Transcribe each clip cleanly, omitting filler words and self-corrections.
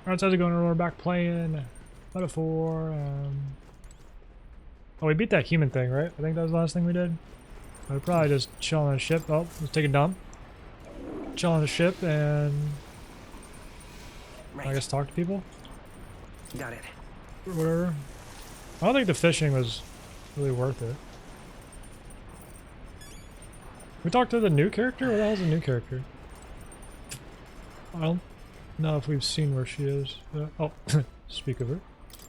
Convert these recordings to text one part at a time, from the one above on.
Alright, how's it going? We're back playing Metaphor. Oh, we beat that human thing, right? I think that was the last thing we did. We're probably just chill on a ship. Oh, let's take a dump. Chill on a ship and I guess talk to people. Got it. Or whatever. I don't think the fishing was really worth it. We talked to the new character? What the hell's a new character? I don't know if we've seen where she is. Oh, speak of her.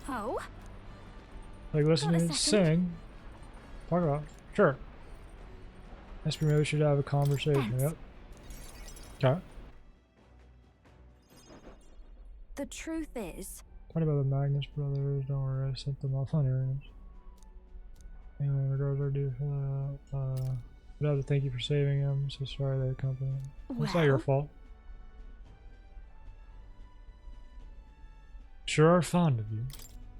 Oh? Like listening to sing. Talk about. Sure. Maybe we should have a conversation. Thanks. Yep. Okay. The truth is... What about the Magnus brothers? Don't worry, I sent them off on errands. Anyway, regards our due for that. I'd have to thank you for saving him. So sorry that company. It's not your fault. Sure are fond of you.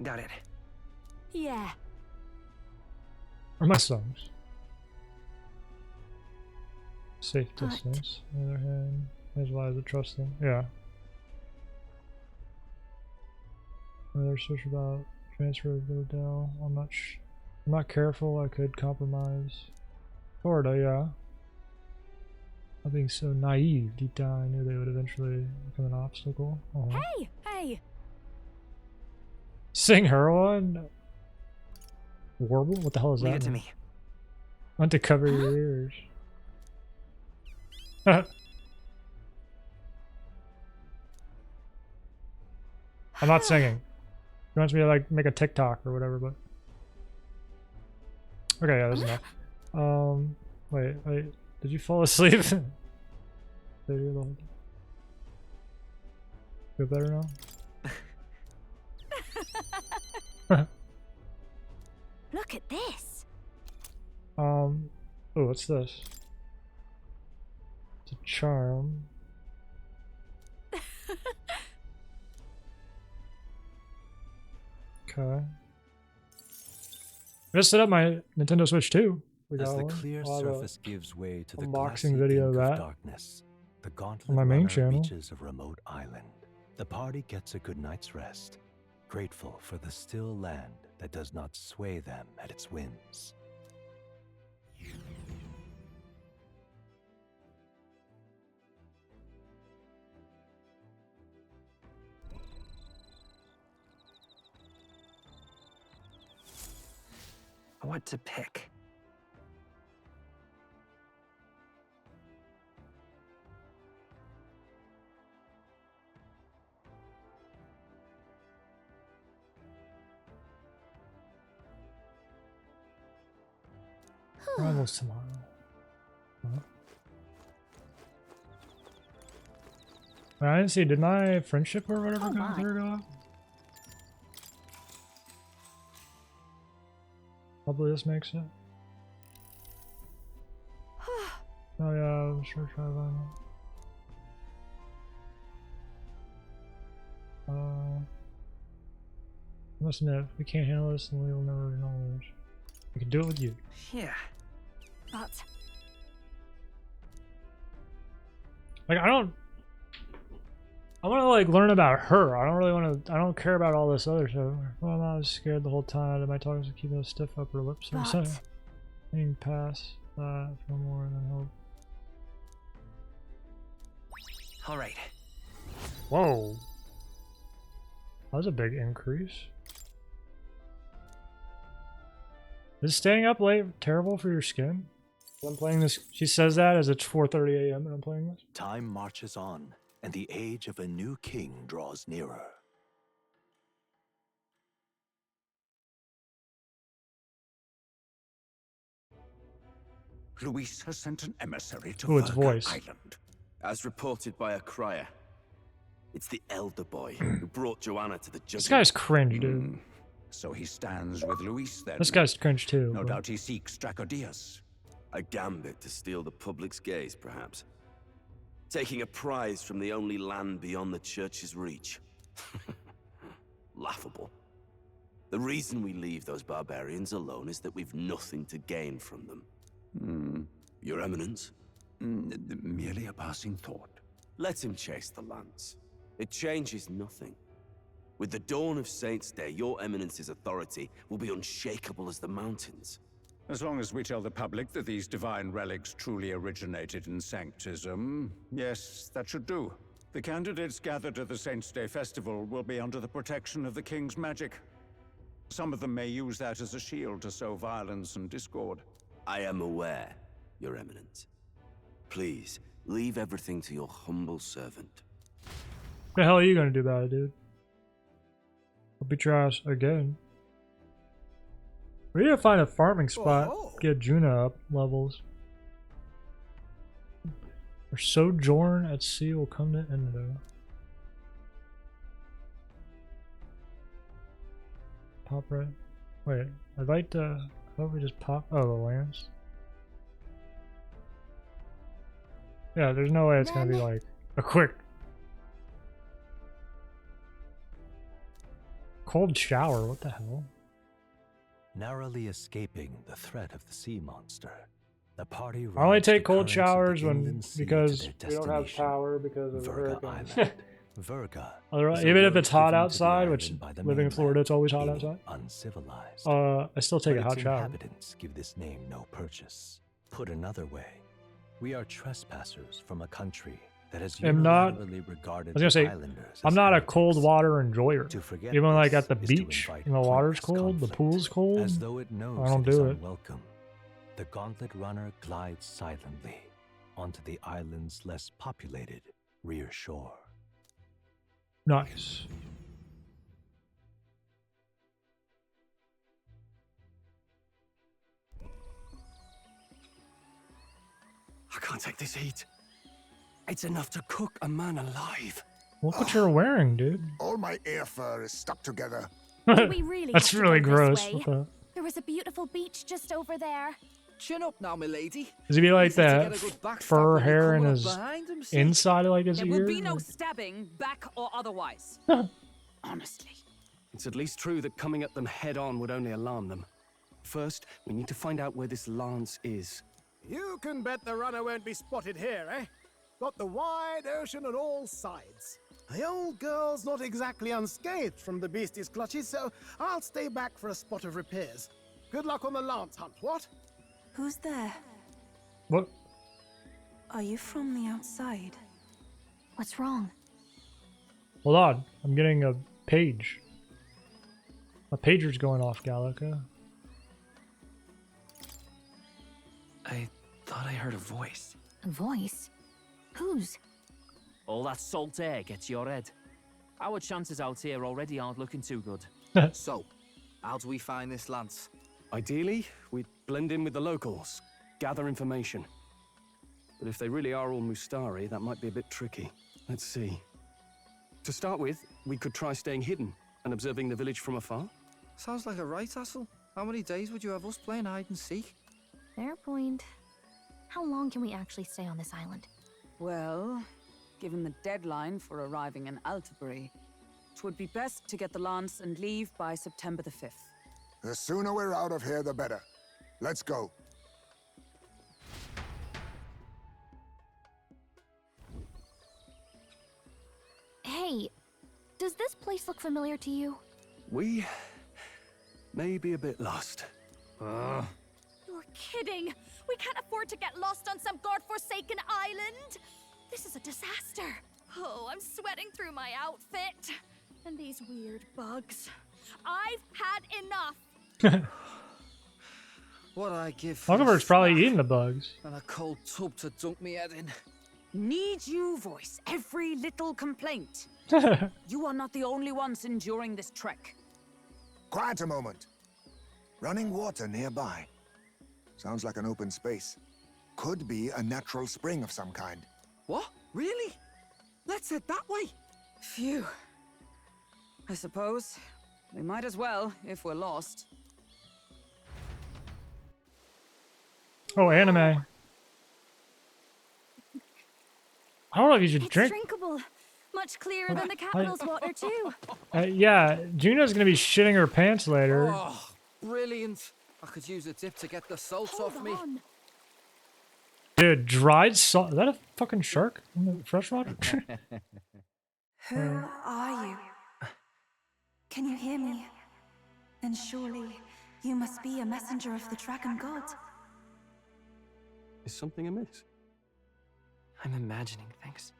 Got it. Yeah. Or my songs. Safe But- distance. On the other hand, as well as to trust them. Yeah. Another search about transfer of Odell. I'm not careful. I could compromise. Florida, yeah. Not being so naive. Deep down, I knew they would eventually become an obstacle. Hey! Hey! Sing heroin. Warble? What the hell is Leave that? it to mean? me. Want to cover your ears. I'm not singing. He wants me to like make a TikTok or whatever, but okay, yeah, that's enough. Wait, did you fall asleep? Did you hear the whole thing? Feel better now? Look at this! Oh, what's this? It's a charm. Okay. I just set up my Nintendo Switch too. We As got the one. clear I'll have a surface gives way to the unboxing glassy video of ink that darkness, the gauntlet on my main runner channel. reaches a remote island. The party gets a good night's rest, grateful for the still land that does not sway them at its whims. What to pick? Rivals tomorrow. Huh? Wait, I didn't see. Did my friendship or whatever Oh go my. through go? Probably this makes it. Oh yeah, I'm sure try vinyl. I must admit, if we can't handle this, then we will never acknowledge. We can do it with you. Yeah. But... Like, I want to like learn about her. I don't really want to. I don't care about all this other stuff. Well, I was scared the whole time. My talk was keeping a stiff upper lip. So I'm But... saying pass that for more than hope. All right. Whoa, that was a big increase. Is staying up late terrible for your skin? I'm playing this. She says that as it's 4:30 a.m. and I'm playing this. Time marches on, and the age of a new king draws nearer. Luis has sent an emissary to Ooh, it's Virgo voice. Island. As reported by a crier, it's the elder boy who brought Joanna to the judgment. This guy's cringe, dude. So he stands with Luis then. This guy's cringe too. No but- doubt he seeks Dracodias. A gambit to steal the public's gaze, perhaps. Taking a prize from the only land beyond the church's reach. Laughable. The reason we leave those barbarians alone is that we've nothing to gain from them. Your Eminence, Merely a passing thought. let him chase the lance. It changes nothing. With the dawn of Saints' Day, your Eminence's authority will be unshakable as the mountains. As long as we tell the public that these divine relics truly originated in Sanctism, yes, that should do. The candidates gathered at the Saints' Day Festival will be under the protection of the King's magic. Some of them may use that as a shield to sow violence and discord. I am aware, Your Eminence. Please, leave everything to your humble servant. What the hell are you gonna do about it, dude? I'll beat your ass again. We need to find a farming spot. Get Juna up levels. Our sojourn at sea will come to end though. Pop right. Wait, I'd like to. How about we just pop? Oh, the lance. Yeah, there's no way it's gonna be like a quick cold shower. What the hell? Narrowly escaping the threat of the sea monster, the party I only rides the take cold currents of the showers when inland sea to because their we don't have destination, power because of the Virga hurricanes. Island. Virga Otherwise, is a even if world it's hot given to the outside, which island by the living in Florida, mainland, it's always hot meaning outside. uncivilized. I still take But a hot its shower. inhabitants give this name no purchase. Put another way, we are trespassers from a country that has I'm not- unilaterally regarded I was gonna say, the islanders I'm as not a heretics. cold water enjoyer. To forget Even like this at the is to beach, invite and the water's pointless cold, the conflict, pool's cold. as though it knows I don't it is do it. unwelcome. The gauntlet runner glides silently onto the island's less populated rear shore. Nice. I can't take this heat. It's enough to cook a man alive. Look what you're wearing, dude. All my air fur is stuck together. Do we really That's have to really go gross. this way? What the? There was a beautiful beach just over there. Chin up now, milady. Does he be like Easy to that get a good backstab fur when you hair come in up his behind him, see? inside of like his There ear? will be no Like- stabbing, back or otherwise. Honestly. It's at least true that coming at them head on would only alarm them. First, we need to find out where this lance is. You can bet the runner won't be spotted here, eh? Got the wide ocean on all sides. The old girl's not exactly unscathed from the beastie's clutches, so I'll stay back for a spot of repairs. Good luck on the lance hunt, what? Who's there? What? Are you from the outside? What's wrong? Hold on. I'm getting a page. My pager's going off, Gallica. I thought I heard a voice. A voice? Whose? All that salt air gets your head. Our chances out here already aren't looking too good. So, how do we find this lance? Ideally, we'd blend in with the locals, gather information. But if they really are all Mustari, that might be a bit tricky. Let's see. To start with, we could try staying hidden and observing the village from afar. Sounds like a right hassle. How many days would you have us playing hide and seek? Fair point. How long can we actually stay on this island? Well, given the deadline for arriving in Altabury, it would be best to get the lance and leave by September the 5th. The sooner we're out of here, the better. Let's go. Hey, does this place look familiar to you? We may be a bit lost. You're kidding! We can't afford to get lost on some godforsaken island! This is a disaster! Oh, I'm sweating through my outfit! And these weird bugs. I've had enough! What I give for Huckleberry's probably eating the bugs. and a cold tub to dunk me head in. Need you voice every little complaint. You are not the only ones enduring this trek. Quiet a moment. Running water nearby. Sounds like an open space. Could be a natural spring of some kind. What? Really? Let's head that way. Phew. I suppose we might as well if we're lost. Oh, anime. I don't know if you should It's drink. drinkable. Much clearer than the capital's water, too. Yeah, Juno's gonna be shitting her pants later. Oh, brilliant. I could use a dip to get the salt Hold off me. on. Dude, dried salt. Is that a fucking shark in the freshwater? Who are you? Can you hear me? Then surely you must be a messenger of the dragon god. Is something amiss? I'm imagining things.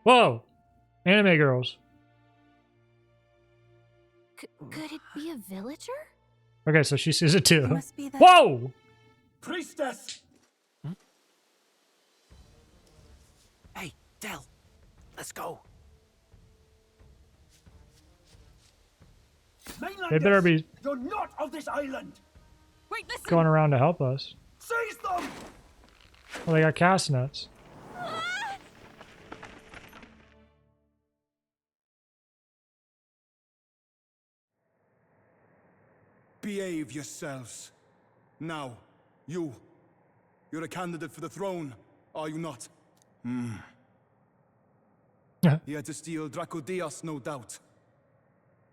Whoa! Anime girls. Could it be a villager? Okay, so she sees it too. Must be the Whoa! Priestess! Hey, Del, let's go. They better be You're not of this island. Wait, listen. going around to help us. Seize them! Well, they got castanets. Behave yourselves. Now, you're a candidate for the throne, are you not? You had to steal Dracodios, no doubt.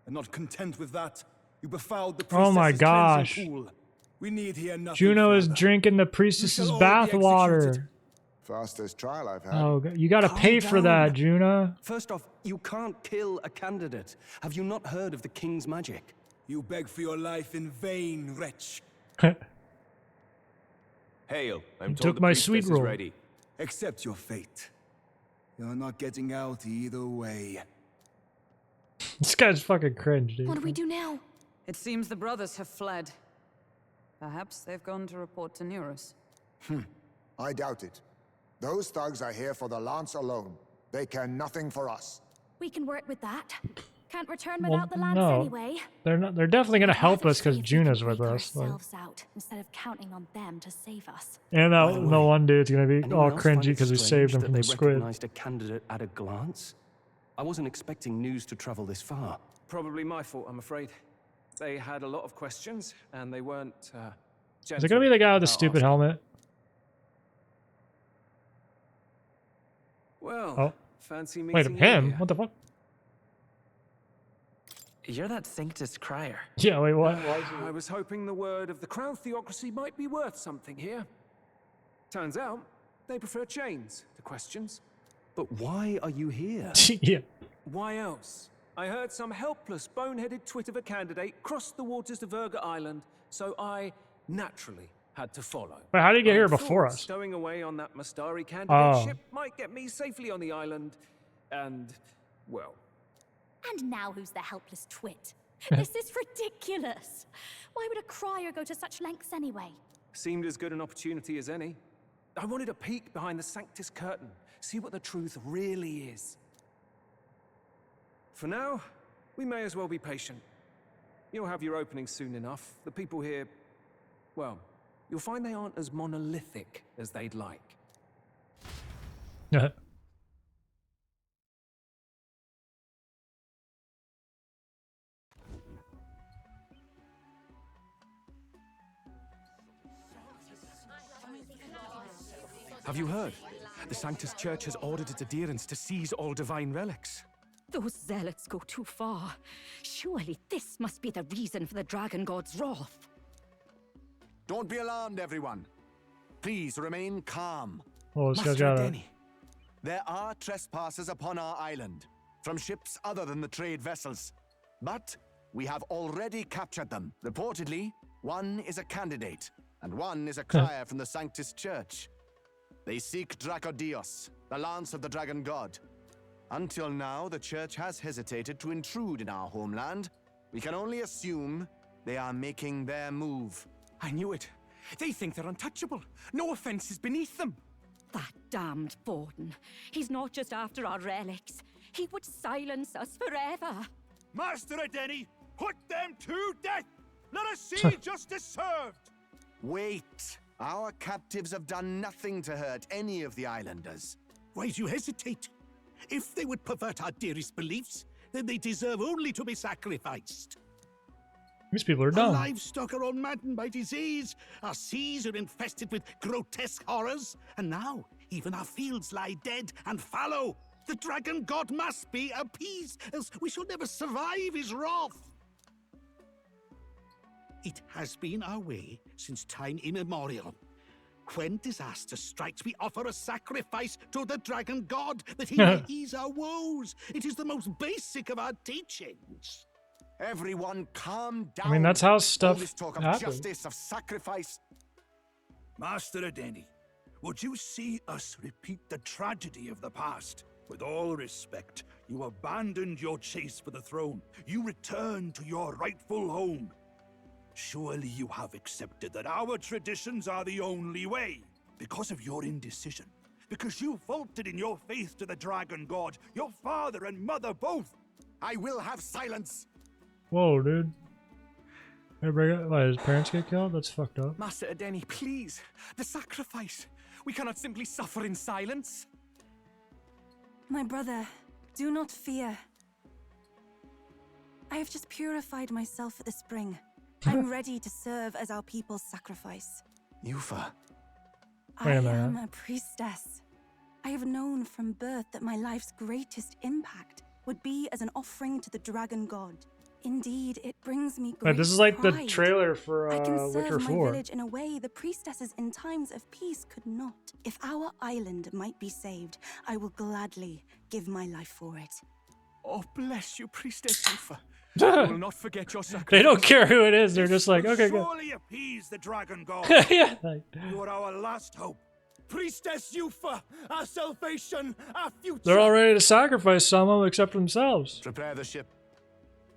And not content with that, you befouled the priestess's Oh my gosh. cleansing pool. We need here nothing Juno is further. drinking the priestess's You shall all be bathwater. Fastest trial I've had. Oh, you gotta Calm pay for that, down. Juno. First off, you can't kill a candidate. Have you not heard of the king's magic? You beg for your life in vain, wretch. Hail, I'm took my sweet roll. ready. Accept your fate. You're not getting out either way. This guy's fucking cringe, dude. What do we do now? It seems the brothers have fled. Perhaps they've gone to report to Neurus. I doubt it. Those thugs are here for the lance alone. They care nothing for us. We can work with that. Can't return Well, without the lance no. anyway. They're not. They're definitely gonna help Rather us because see if we Juno's can with rake us. Like, ourselves out instead of counting on them to save us. and By the that way, one dude's gonna be anyone all else find cringy it because we strange saved him that from they the squid. recognized a candidate at a glance? I wasn't expecting news to travel this far. Probably my fault, I'm afraid. They had a lot of questions, and they weren't Is it gonna be the guy with the stupid helmet? Well, Oh, fancy wait, meeting him? you. What the fuck? You're that Sanctus crier. Yeah, wait, what? I was hoping the word of the Crown Theocracy might be worth something here. Turns out, they prefer chains to questions. But why are you here? Yeah. Why else? I heard some helpless, boneheaded twit of a candidate crossed the waters of Virga Island, so I naturally had to follow. Wait, how did he get I here thought before us? Stowing away on that Mustari candidate Oh. ship might get me safely on the island, and, well... And now who's the helpless twit? This is ridiculous. Why would a crier go to such lengths anyway? Seemed as good an opportunity as any. I wanted a peek behind the Sanctus curtain, see what the truth really is. For now, we may as well be patient. You'll have your opening soon enough. The people here, well, you'll find they aren't as monolithic as they'd like. Have you heard? The Sanctus Church has ordered its adherents to seize all divine relics. Those zealots go too far. Surely this must be the reason for the Dragon God's wrath. Don't be alarmed, everyone. Please remain calm. Oh, this guy's got a... There are trespassers upon our island, from ships other than the trade vessels. But we have already captured them. Reportedly, one is a candidate, and one is a crier from the Sanctus Church. They seek Dracodios, the lance of the dragon god. Until now, the church has hesitated to intrude in our homeland. We can only assume they are making their move. I knew it. They think they're untouchable. No offense is beneath them. That damned Borden. He's not just after our relics. He would silence us forever. Master Adeni, put them to death! Let us see justice served! Wait. Our captives have done nothing to hurt any of the islanders. Why do you hesitate? If they would pervert our dearest beliefs, then they deserve only to be sacrificed. These people are Our dumb. livestock are all maddened by disease, our seas are infested with grotesque horrors, and now even our fields lie dead and fallow. The dragon god must be appeased, else we shall never survive his wrath. It has been our way since time immemorial. When disaster strikes, we offer a sacrifice to the dragon god that he may ease our woes. It is the most basic of our teachings. Everyone calm down. I mean, that's how stuff All this talk of happens. justice, of sacrifice. Master Adeni, would you see us repeat the tragedy of the past? With all respect, you abandoned your chase for the throne. You returned to your rightful home. Surely you have accepted that our traditions are the only way. Because of your indecision, because you faltered in your faith to the dragon god, your father and mother both. I will have silence. Whoa, dude. Why, his parents get killed? That's fucked up. Master Adeni, please. The sacrifice. We cannot simply suffer in silence. My brother, do not fear. I have just purified myself for the spring. I'm ready to serve as our people's sacrifice. Yufa. Wait I a minute. am a priestess. I have known from birth that my life's greatest impact would be as an offering to the dragon god. Indeed, it brings me great Wait, this is like the pride. trailer for I can Witcher serve my 4. village in a way the priestesses in times of peace could not. If our island might be saved, I will gladly give my life for it. Oh, bless you, Priestess Yufa. I will not forget your sacrifice. They don't care who it is. They're just like, okay, good. Surely appease the dragon god. Yeah. Like, You are our last hope. Priestess Yufa, our salvation, our future. they're all ready to sacrifice someone except themselves. Prepare the ship.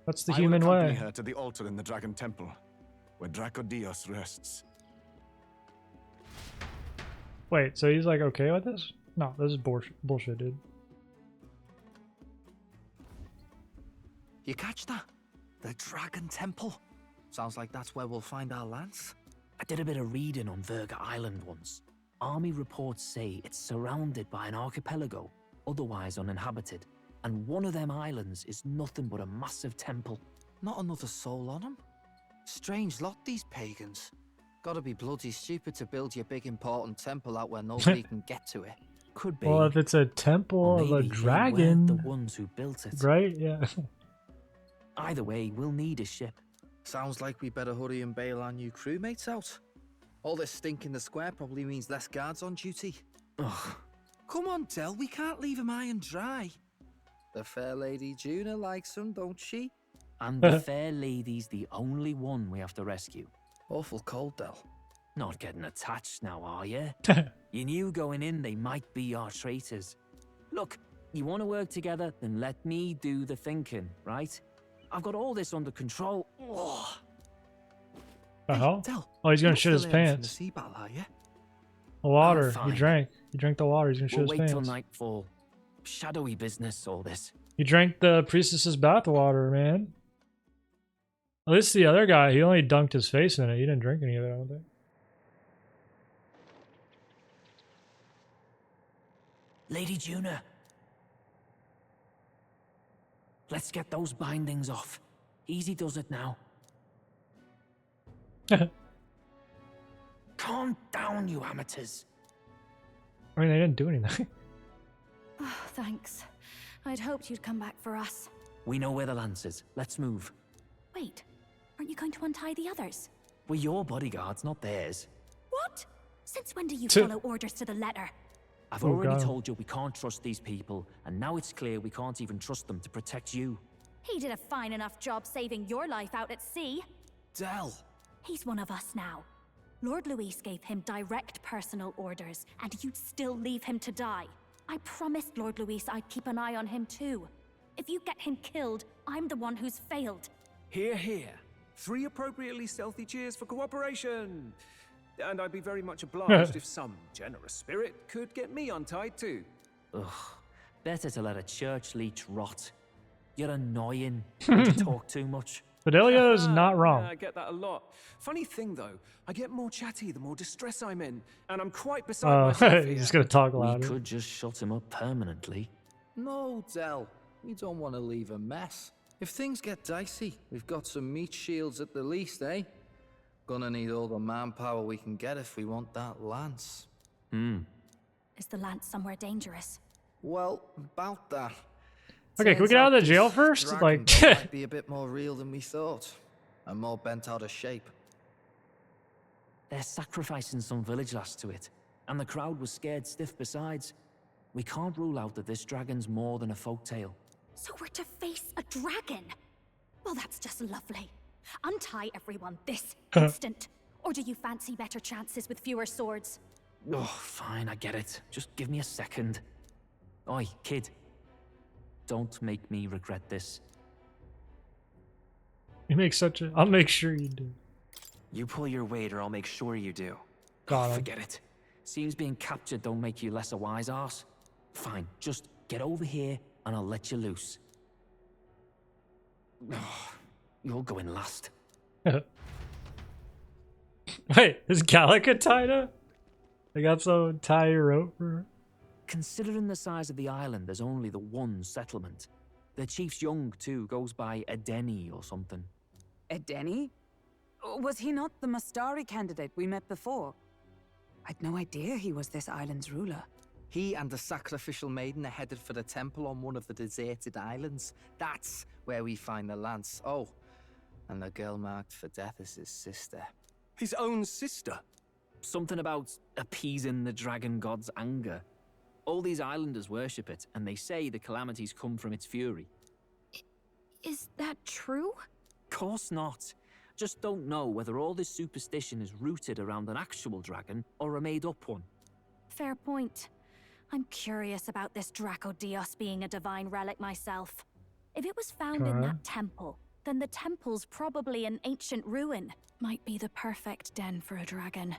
That's the I will human accompany way. her to the altar in the Dragon Temple, where Dracodios rests. Wait, so he's like okay with this? No, this is bullshit, dude. You catch that? The Dragon Temple. Sounds like that's where we'll find our lance. I did a bit of reading on Verga Island once. Army reports say it's surrounded by an archipelago, otherwise uninhabited. And one of them islands is nothing but a massive temple. Not another soul on them. Strange lot, these pagans. Gotta be bloody stupid to build your big important temple out where nobody can get to it. Could be. Well, if it's a temple of a dragon, the ones who built it. right? Yeah. Either way, we'll need a ship. Sounds like we better hurry and bail our new crewmates out. All this stink in the square probably means less guards on duty. Ugh. Come on, Del, we can't leave him high and dry. The fair lady Juna likes him, don't she? And the fair lady's the only one we have to rescue. Awful cold, Del. Not getting attached now, are you? You knew going in they might be our traitors. Look, you want to work together, then let me do the thinking, right? I've got all this under control. Ugh. The hell? Del, Oh, he's gonna you're shit his still in from pants. the sea battle, are you? The water. fine. He drank. He drank the water. He's gonna shit We'll his wait till pants. nightfall. Shadowy business, all this. He drank the priestess's bathwater, man. At least the other guy, he only dunked his face in it. He didn't drink any of it, I don't think. Lady Juna. Let's get those bindings off. Easy does it now. Calm down, you amateurs. I mean, they didn't do anything. Oh, thanks. I'd hoped you'd come back for us. We know where the lance is. Let's move. Wait, aren't you going to untie the others? We're your bodyguards, not theirs. What? Since when do you T- follow orders to the letter? I've Oh, already God. told you we can't trust these people, and now it's clear we can't even trust them to protect you. He did a fine enough job saving your life out at sea. Del! He's one of us now. Lord Luis gave him direct personal orders, and you'd still leave him to die. I promised Lord Luis I'd keep an eye on him too. If you get him killed, I'm the one who's failed. Hear, hear. 3 appropriately stealthy cheers for cooperation. And I'd be very much obliged if some generous spirit could get me untied too. Ugh. Better to let a church leech rot. You're annoying. You talk too much. Fidelio is not Yeah, wrong. I get that a lot. Funny thing though, I get more chatty the more distress I'm in, and I'm quite beside myself here. He's just gonna talk We louder. could just shut him up permanently. No, Del. We don't want to leave a mess. If things get dicey, we've got some meat shields at the least, eh? Gonna need all the manpower we can get if we want that lance. Is the lance somewhere dangerous? Well, about that. Okay, can we Turns get out of the this jail first? dragon Like, might be a bit more real than we thought, and more bent out of shape. They're sacrificing some village lass to it, and the crowd was scared stiff besides. We can't rule out that this dragon's more than a folktale. So we're to face a dragon? Well, that's just lovely. Untie everyone this instant. Or do you fancy better chances with fewer swords? Oh, fine, I get it. Just give me a second. Oi, kid. Don't make me regret this. You make such a... I'll make sure you do. You pull your weight or I'll make sure you do. Got him. Forget it. Seems being captured don't make you less a wise arse. Fine, just get over here and I'll let you loose. Oh, you're going last. Wait, is Gallica tied up? They got some tie rope for her? Considering the size of the island, there's only the one settlement. The chief's young, too, goes by Edeni or something. Edeni? Was he not the Mustari candidate we met before? I'd no idea he was this island's ruler. He and the sacrificial maiden are headed for the temple on one of the deserted islands. That's where we find the lance. Oh, and the girl marked for death is his sister. His own sister? Something about appeasing the dragon god's anger. All these islanders worship it, and they say the calamities come from its fury. Is that true? Course not. Just don't know whether all this superstition is rooted around an actual dragon or a made-up one. Fair point. I'm curious about this Draco Dios being a divine relic myself. If it was found in that temple, then the temple's probably an ancient ruin. Might be the perfect den for a dragon.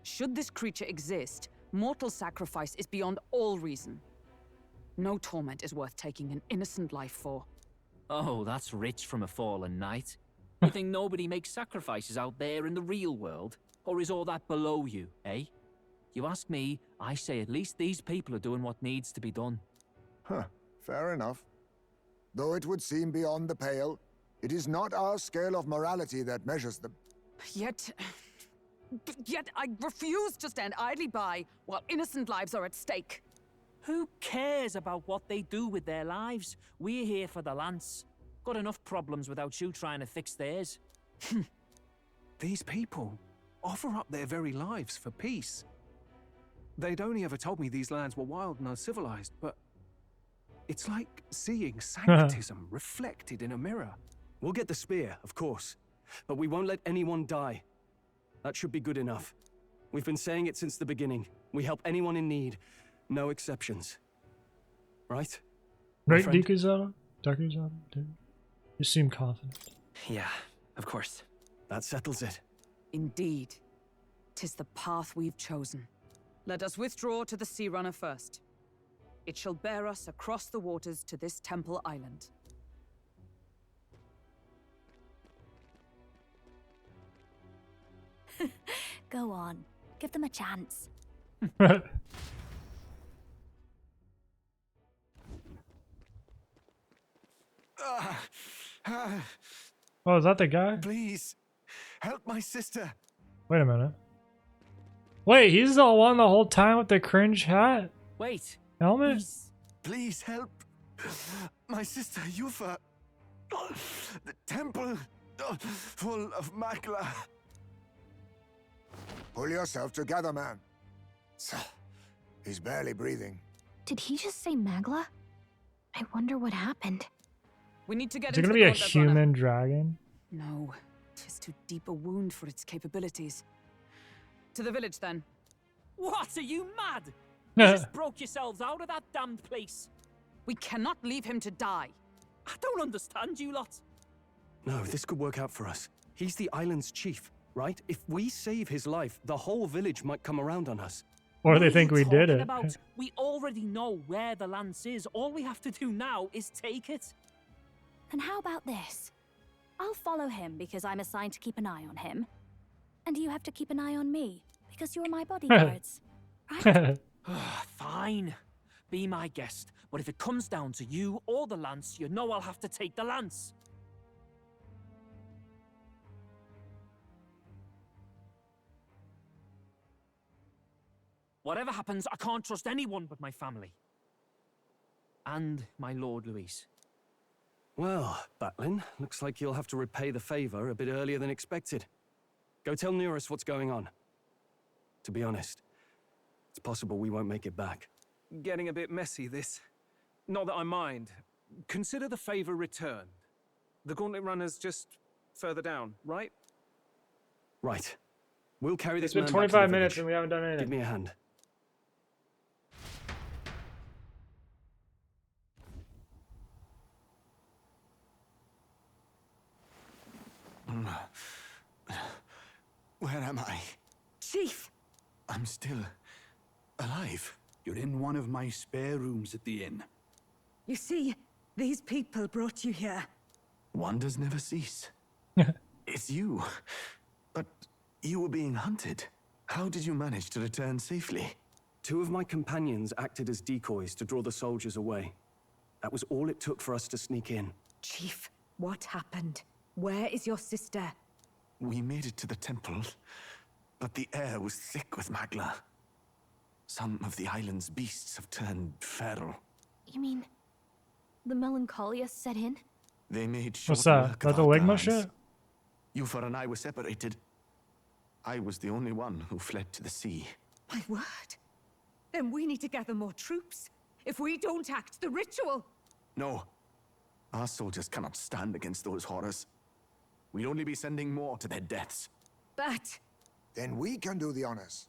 Should this creature exist, mortal sacrifice is beyond all reason. No torment is worth taking an innocent life for. Oh, that's rich from a fallen knight. You think nobody makes sacrifices out there in the real world? Or is all that below you, eh? You ask me, I say at least these people are doing what needs to be done. Huh, fair enough. Though it would seem beyond the pale, it is not our scale of morality that measures them. Yet I refuse to stand idly by while innocent lives are at stake. Who cares about what they do with their lives? We're here for the lance. Got enough problems without you trying to fix theirs. These people offer up their very lives for peace. They'd only ever told me these lands were wild and uncivilized, but it's like seeing sanctism reflected in a mirror. We'll get the spear, of course, but we won't let anyone die. That should be good enough. We've been saying it since the beginning. We help anyone in need, no exceptions. Right? Right, Dekuzada? Dekuzada? You seem confident. Yeah, of course. That settles it. Indeed. 'Tis the path we've chosen. Let us withdraw to the Sea Runner first. It shall bear us across the waters to this temple island. Go on. Give them a chance. Oh, is that the guy? Please, help my sister. Wait a minute. Wait, he's the one the whole time with the cringe hat? Wait. Helmet? Please help. My sister, Yufa. The temple full of Makla. Pull yourself together, man. He's barely breathing. Did he just say Magla? I wonder what happened. We need to get Is it into gonna the be a Gauntlet human Runner. dragon? No, 'tis too deep a wound for its capabilities. To the village, then. What? Are you mad? You just broke yourselves out of that damned place. We cannot leave him to die. I don't understand you lot. No, this could work out for us. He's the island's chief, right? If we save his life, the whole village might come around on us. Or they think we did Talking it. About? We already know where the lance is. All we have to do now is take it. And how about this? I'll follow him because I'm assigned to keep an eye on him. And you have to keep an eye on me because you're my bodyguards. Right? Fine. Be my guest. But if it comes down to you or the lance, you know I'll have to take the lance. Whatever happens, I can't trust anyone but my family. And my Lord Luis. Well, Batlin, looks like you'll have to repay the favor a bit earlier than expected. Go tell Neurus what's going on. To be honest, it's possible we won't make it back. Getting a bit messy, this. Not that I mind. Consider the favor returned. The gauntlet runner's just further down, right? Right. We'll carry this It's been man back to 25 the minutes village. and we haven't done anything. Give me a hand. Where am I? Chief! I'm still alive. You're in one of my spare rooms at the inn. You see, these people brought you here. Wonders never cease. It's you. But you were being hunted. How did you manage to return safely? 2 of my companions acted as decoys to draw the soldiers away. That was all it took for us to sneak in. Chief, what happened? Where is your sister? We made it to the temple, but the air was thick with magla. Some of the island's beasts have turned feral. You mean the melancholia set in? They made short What's that? work of That the our Ligma guards. shit? Yufa and I were separated. I was the only one who fled to the sea. My word. Then we need to gather more troops. If we don't act, the ritual... No. Our soldiers cannot stand against those horrors. We'd only be sending more to their deaths. But... Then we can do the honors.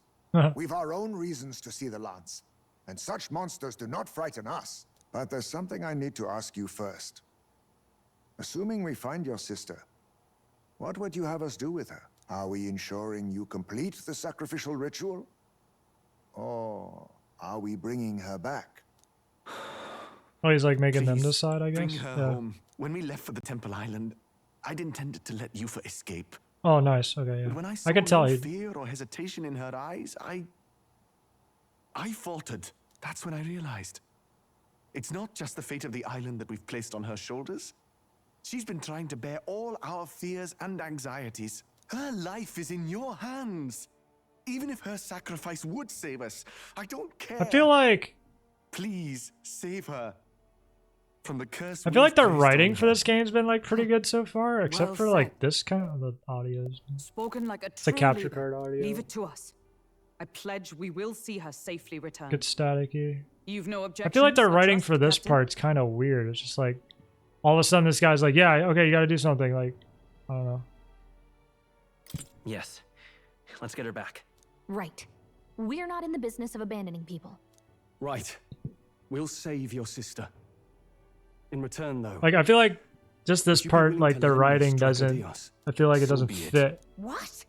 We've our own reasons to see the lance, and such monsters do not frighten us. But there's something I need to ask you first. Assuming we find your sister, what would you have us do with her? Are we ensuring you complete the sacrificial ritual? Or are we bringing her back? Oh, he's like making them Please, decide, I guess. Bring her home. When we left for the Temple Island, I'd intended to let Yufa escape. Oh, nice. Okay, yeah. But when I saw can tell no he. fear or hesitation in her eyes, I faltered. That's when I realized. It's not just the fate of the island that we've placed on her shoulders. She's been trying to bear all our fears and anxieties. Her life is in your hands. Even if her sacrifice would save us, I don't care. I feel like. Please save her from the curse. I feel like the writing for this game's been like pretty good so far, except Well for said. like this kind of the audios. Spoken like a It's a true capture leader. card audio. Leave it to us. I pledge we will see her safely return. Gets staticky. You've no I objections. feel like the I writing trust, for this Captain? part's kind of weird. It's just like all of a sudden this guy's like, yeah, okay, you got to do something. Like, I don't know. Yes. Let's get her back. Right. We're not in the business of abandoning people. Right. We'll save your sister. In return, though... Like, I feel like just this would you be part, willing like to the lend us writing Dragon doesn't. Dios? I feel like it So doesn't be it. fit. What?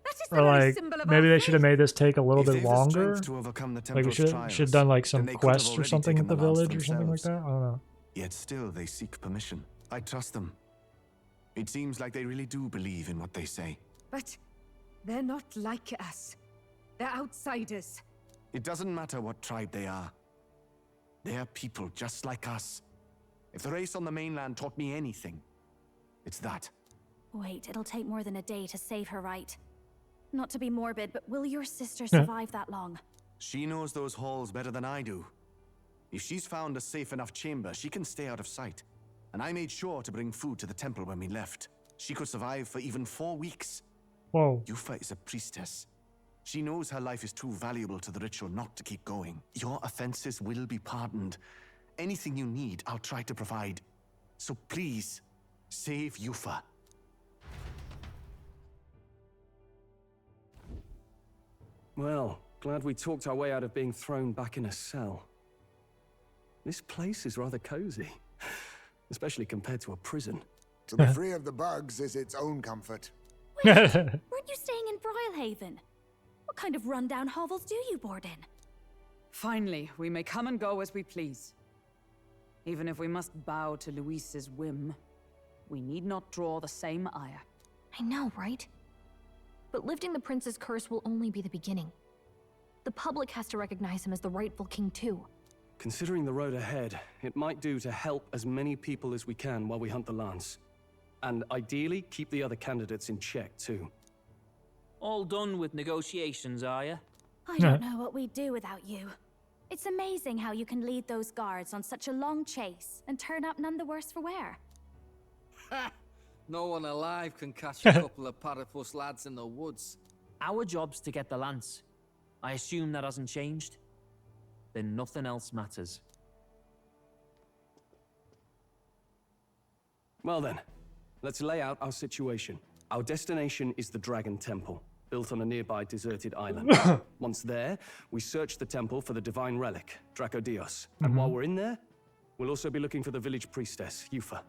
That is the Or very like symbol of maybe our they should have made this take a little If bit they've the longer. strength to overcome the Like we Temple's should trials, have done like then some they could have quests or already something taken at the the lance village or something like themselves. that. I don't know. Yet still, they seek permission. I trust them. It seems like they really do believe in what they say. But they're not like us. They're outsiders. It doesn't matter what tribe they are. They are people just like us. If the race on the mainland taught me anything, it's that. Wait, it'll take more than a day to save her, right? Not to be morbid, but will your sister survive that long? She knows those halls better than I do. If she's found a safe enough chamber, she can stay out of sight. And I made sure to bring food to the temple when we left. She could survive for even 4 weeks. Whoa. Yufa is a priestess. She knows her life is too valuable to the ritual not to keep going. Your offenses will be pardoned. Anything you need, I'll try to provide. So please, save Yufa. Well, glad we talked our way out of being thrown back in a cell. This place is rather cozy, especially compared to a prison. To be free of the bugs is its own comfort. Weren't you staying in Brilhaven? What kind of rundown hovels do you board in? Finally, we may come and go as we please. Even if we must bow to Luis's whim, we need not draw the same ire. I know, right? But lifting the prince's curse will only be the beginning. The public has to recognize him as the rightful king too. Considering the road ahead, it might do to help as many people as we can while we hunt the lance. And ideally, keep the other candidates in check too. All done with negotiations, are you? I don't know what we'd do without you. It's amazing how you can lead those guards on such a long chase and turn up none the worse for wear. Ha! No one alive can catch a couple of platypus lads in the woods. Our job's to get the lance. I assume that hasn't changed? Then nothing else matters. Well then, let's lay out our situation. Our destination is the Dragon Temple, built on a nearby deserted island. Once there, we search the temple for the divine relic, Dracodios. And while we're in there, we'll also be looking for the village priestess, Yufa.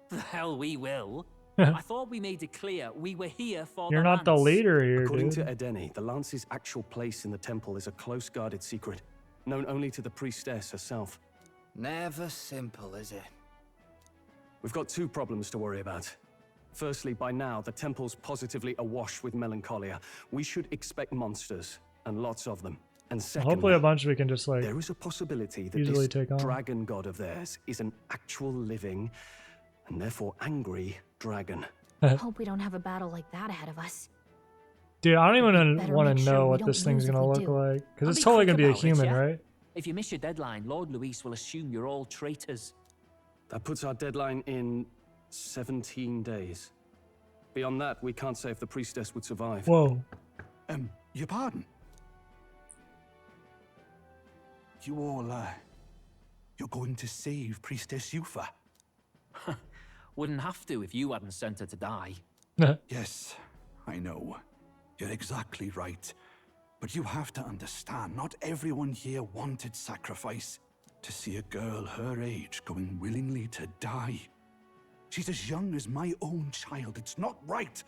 The hell we will. I thought we made it clear we were here for You're the not the lance. leader here, According dude. to Edeni, the lance's actual place in the temple is a close-guarded secret, known only to the priestess herself. Never simple, is it? We've got two problems to worry about. Firstly, by now, the temple's positively awash with melancholia. We should expect monsters, and lots of them. And secondly, Hopefully a bunch we can just like there is a possibility that easily this take on. dragon god of theirs is an actual living, and therefore angry, dragon. Hope we don't have a battle like that ahead of us. Dude, I don't even better want make to sure know we what don't this thing's lose if gonna we look do. like, because I'll it's be totally quick gonna be a about it, human, yeah? right? If you miss your deadline, Lord Luis will assume you're all traitors. That puts our deadline in 17 days. Beyond that, we can't say if the priestess would survive. Whoa. Your pardon? You all, you're going to save Priestess Yufa? Wouldn't have to if you hadn't sent her to die. Yes, I know. You're exactly right. But you have to understand, not everyone here wanted sacrifice. To see a girl her age going willingly to die. She's as young as my own child. It's not right.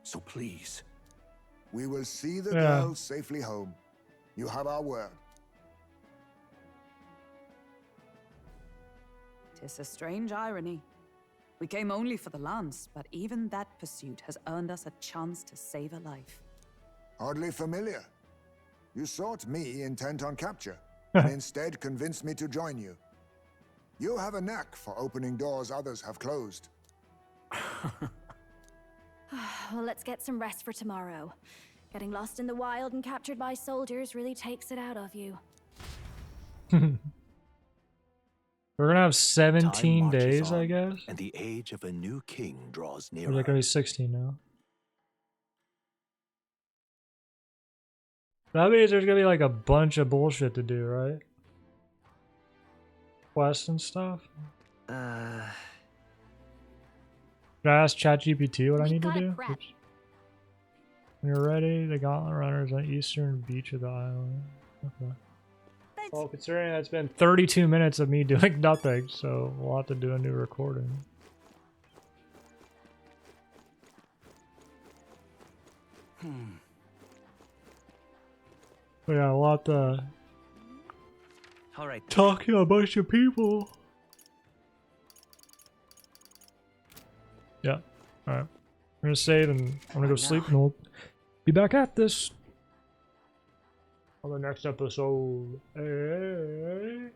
So please. We will see the girl safely home. You have our word. 'Tis a strange irony. We came only for the lance, but even that pursuit has earned us a chance to save a life. Oddly familiar. You sought me intent on capture, and instead convinced me to join you. You have a knack for opening doors others have closed. Well, let's get some rest for tomorrow. Getting lost in the wild and captured by soldiers really takes it out of you. We're gonna have 17 Time marches days, I on, guess. And the age of a new king draws Or nearer. is it gonna be 16 now? That means there's gonna be like a bunch of bullshit to do, right? Quests and stuff. Should I ask ChatGPT what I need to do? Oops. When you're ready, the gauntlet runners on eastern beach of the island. Okay. Well, considering it's been 32 minutes of me doing nothing, so we'll have to do a new recording. But yeah, we'll have to talk to a bunch of people. Yeah. Alright. I'm gonna save and I'm gonna go sleep and we'll be back at this on the next episode. Hey.